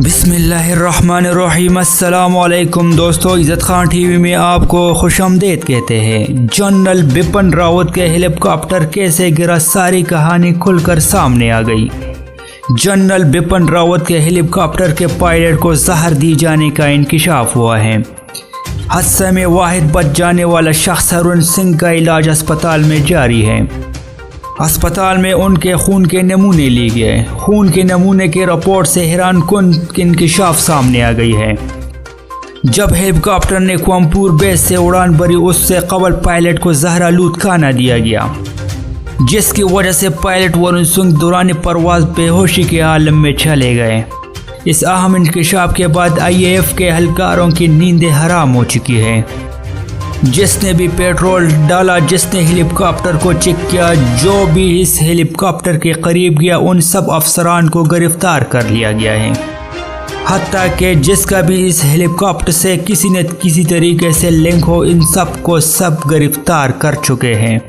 बिस्मिल्लाहिर्रहमानिर्रहीम। अस्सलाम वालेकुम दोस्तों, इज़्ज़त खान टीवी में आपको खुशामदीद कहते हैं। जनरल बिपिन रावत के हेलीकॉप्टर कैसे गिरा, सारी कहानी खुलकर सामने आ गई। जनरल बिपिन रावत के हेलीकॉप्टर के पायलट को जहर दी जाने का इंकशाफ हुआ है। हादसे में वाहिद बच जाने वाला शख्स वरुण सिंह का इलाज अस्पताल में जारी है। अस्पताल में उनके खून के नमूने लिए गए। खून के नमूने की रिपोर्ट से हैरानकुन इंकशाफ सामने आ गई है। जब हेलीकॉप्टर ने कोमपुर बेस से उड़ान भरी, उससे कबल पायलट को जहरालूद खाना दिया गया, जिसकी वजह से पायलट वरुण सिंह दौरान परवाज बेहोशी के आलम में चले गए। इस अहम इंकशाफ के बाद IAF के एहलकारों की नींदें हराम हो चुकी है। जिसने भी पेट्रोल डाला, जिसने हेलीकॉप्टर को चेक किया, जो भी इस हेलीकॉप्टर के करीब गया, उन सब अफसरान को गिरफ्तार कर लिया गया है। हत्ता कि जिसका भी इस हेलीकॉप्टर से किसी न किसी तरीके से लिंक हो, इन सब को सब गिरफ्तार कर चुके हैं।